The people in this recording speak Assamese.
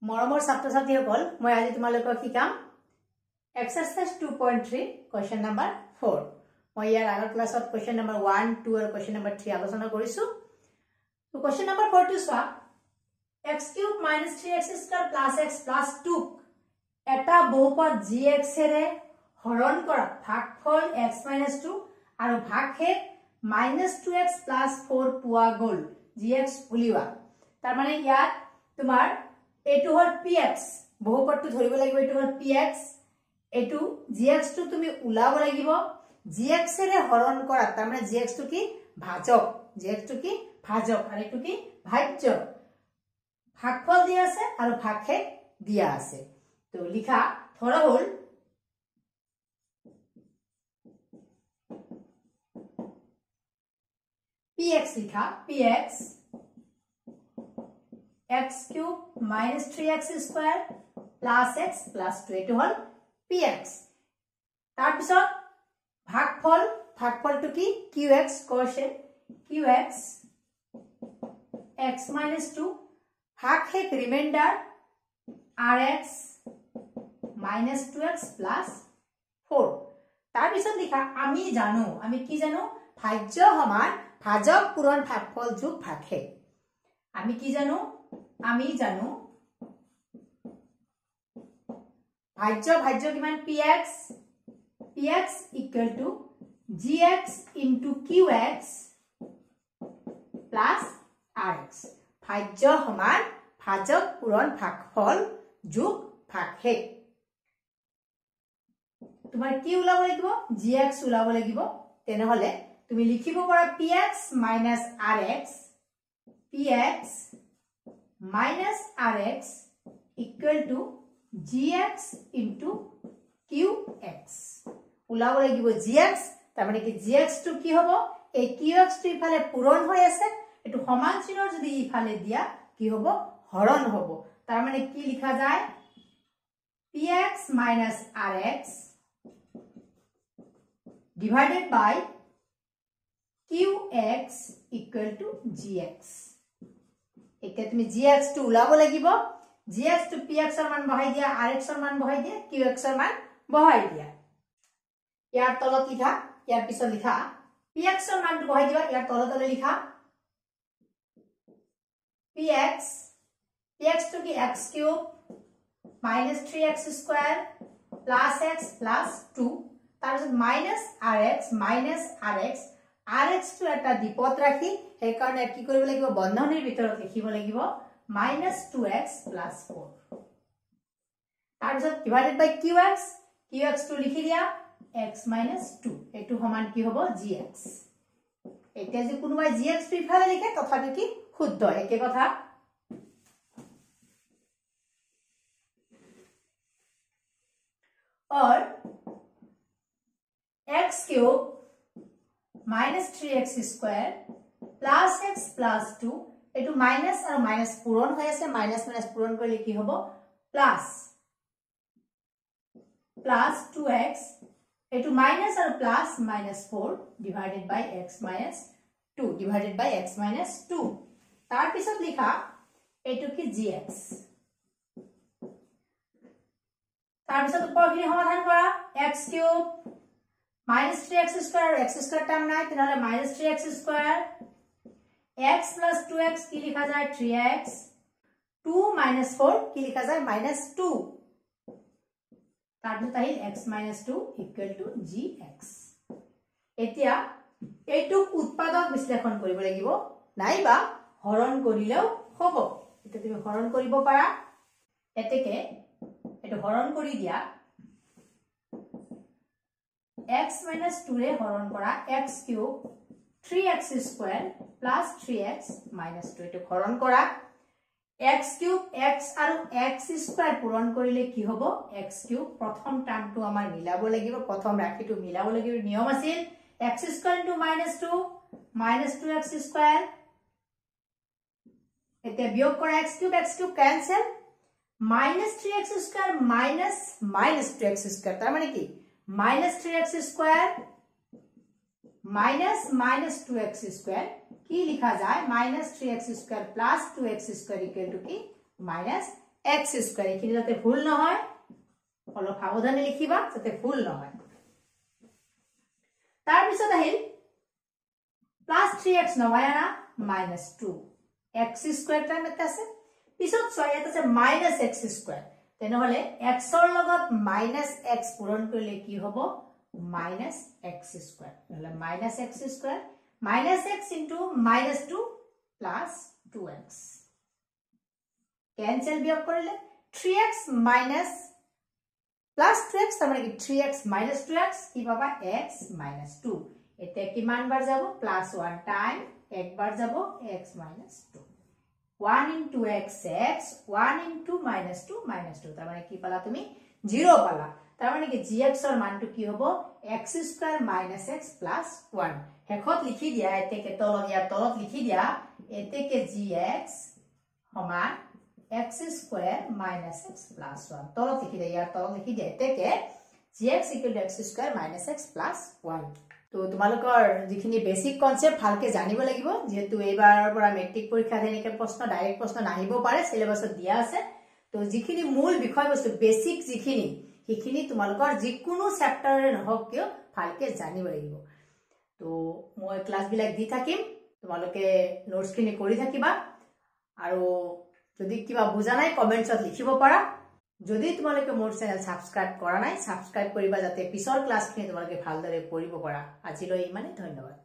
মৰমৰ ছাত্ৰ ছাত্ৰীসকল মই আজি তোমালোকক শিকাম এক্সাৰসাইজ 2.3 কোৱেশ্চন নম্বৰ 4 মই ইয়াৰ আগৰ ক্লাছত কোৱেশ্চন নম্বৰ 1 2 আৰু কোৱেশ্চন নম্বৰ 3 আলোচনা কৰিছো তো কোৱেশ্চন নম্বৰ 4 টো চোৱা x³ - 3x² + x + 2 এটা বহুপদ gx এৰে হৰণ কৰা ভাগফল x - 2 আৰু ভাগশেষ -2x + 4 পোৱা গল gx উলিওৱা তাৰ মানে ইয়াত তোমাৰ এটো হল px বহুপদটো ধৰিব লাগিব এটো হল px এটো gx টো তুমি উলাব লাগিব gx এৰে হৰণ কৰা তাৰ মানে gx টো কি ভাজক gx টো কি ভাজক আৰু এটো কি ভাজ্য ভাগফল দিয়া আছে আৰু ভাগশেষ দিয়া আছে তো লিখা ধৰা হল px লিখা px x³ - 3x² + x + 2 এটো হল px তাৰ পিছত ভাগফলটো কি qx কোৱেশ্চন qx x - 2 ভাগশেষ ৰিমাইন্ডাৰ rx - 2x + 4 তাৰ পিছত লিখা আমি কি জানো ভাজ্য সমান ভাজক পূৰণ ভাগফল যোগ ভাগশেষ আমি কি জানো ভাজ্য কিমান px = gx * qx + rx ভাজ্য সমান ভাজক পূৰণ ভাগফল যোগ ভাগশেষ তোমাৰ কি ওলাব লাগিব gx ওলাব লাগিব তেনে হলে তুমি লিখিব পাৰা px - rx = gx * qx ওলাব লাগিব gx তাৰ মানে কি gx টো কি হ'ব এই qx টো ইফালে পূৰণ হৈ আছে এটো সমান চিহ্নৰ যদি ইফালে দিয়া কি হ'ব হৰণ হ'ব তাৰ মানে কি লিখা যায় px - rx divided by qx = gx এতিয়া তুমি gx টো উলাব লাগিব gx টো px এর মান বহাই দিয়া rx এর মান বহাই দিয়া qx এর মান বহাই দিয়া ইয়াৰ তলত লিখা ইয়াৰ পিছত লিখা px এৰ মানটো বহাই দিবা ইয়াৰ তলতলে লিখা px টো কি x³ - 3x² + x + 2 তাৰ পিছত -rx rx টো এটা দ্বিপদ ৰাখি সেই কাৰণে কি কৰিব লাগিব বন্ধনীৰ ভিতৰত লিখিব লাগিব -2x + 4 তাৰ পিছত ডিভাইডেড বাই qx টো লিখি দিয়া x - 2 এটো সমান কি হ'ব gx এতিয়া যে কোনোবাই gx টো ইফালে লিখে তথাপি কি শুদ্ধ একে কথা और x³ - 3x² + x + 2 এটো মাইনাস আৰু মাইনাস পূৰণ হৈ আছে মাইনাস পূৰণ কৰিলে কি হ'ব প্লাস 2x এটো মাইনাস আৰু plus -4 divided by x - 2 divided by x - 2 তাৰ পিছত লিখা এটো কি gx তাৰ পিছত উপৰখিনি সমাধান কৰা x³ - 3x² আৰু x² টাৰ্ম নাই তেনহলে -3x² x + 2x কি লিখা যায় 3x 2 - 4 কি লিখা যায় -2 তাৰ পিছত আহিল x - 2 = gx এতিয়া এইটো উৎপাদক বিশ্লেষণ কৰিব লাগিব নাইবা হৰণ কৰিলেও হ'ব এটা তুমি হৰণ কৰিব পাৰা এতেকে এটো হৰণ কৰি দিয়া x - 2 ৰে হৰণ কৰা x³ 3x² + 3x - 2 এটো হৰণ কৰা x³ x আৰু x² পূৰণ কৰিলে কি হ'ব x³ প্ৰথম টাৰ্মটো আমাৰ মিলাব লাগিব প্ৰথম ৰাশিটো মিলাব লাগিব নিয়ম আছিল x² * -2 -2x² এতিয়া বিয়োগ কৰা x³ ক্যান্সেল -3x² - -2x² তাৰ মানে কি -3x² -2x² কি লিখা যায় -3x² + 2x² = কি x স্কয়ার এখানে যাতে ভুল না হয় অলপ সাবধানে লিখিবা যাতে ভুল না হয় তার পিছত আহিল প্লাস 3x নমাই আনা মাইনাস 2 x স্কয়ার টাইম এটা আছে পিছত ছয়ত আছে মাইনাস x স্কয়ার তেনেহলে x ৰ লগত মাইনাস x পূৰণ কৰিলে কি হ'ব মাইনাস x স্কয়াৰ নহলে minus x square minus x into minus 2 plus 2x cancel বিয়োগ কৰিলে 3x মাইনাস প্লাস 2x তাৰ মানে কি 3x মাইনাস 2x কি পাবা x মাইনাস 2 এতে কিমান বাৰ যাব প্লাস 1 টাইম এক বাৰ যাব x minus 2 1 into x 1 into minus 2 তাৰ মানে কি পালা তুমি 0 পালা তাৰ মানে কি gx ৰ মানটো কি হ'ব x square minus x plus 1 হেখত লিখি দিয়া এতে কে তলত লিখি দিয়া এতে কে gx সমান x square minus x plus 1 তলত লিখি দিয়া ইয়াৰ তলত লিখি দিয়া এতে কে gx equal to x square minus x plus 1 তো তোমালোকৰ যিখিনি বেসিক কনসেপ্ট ভালকে জানিব লাগিব যেহেতু এইবাৰৰ পৰা মেট্ৰিক পৰীক্ষা এনেকে প্ৰশ্ন ডাইৰেক্ট প্ৰশ্ন নাহিব পাৰে সিলেবাসত দিয়া আছে তো যিখিনি মূল বিষয়বস্তু বেসিক যিখিনি হিখিনি তোমালোকৰ যিকোনো চেপ্টাৰৰে নহওক কিয় ভালকে জানিব লাগিব তো মই ক্লাস বিলাক দি থাকিম তোমালোকে নোটস খিনি কৰি থাকিবা আৰু যদি কিবা বুজা নাই কমেন্টছত লিখিব পাৰা যদি তোমালোকে মোৰ চেনেল সাবস্ক্ৰাইব কৰা নাই সাবস্ক্ৰাইব কৰিবা যাতে পিছৰ ক্লাসখিনি তোমালোকে ভালদৰে পঢ়িব পাৰা আজিলৈ ইমানে ধন্যবাদ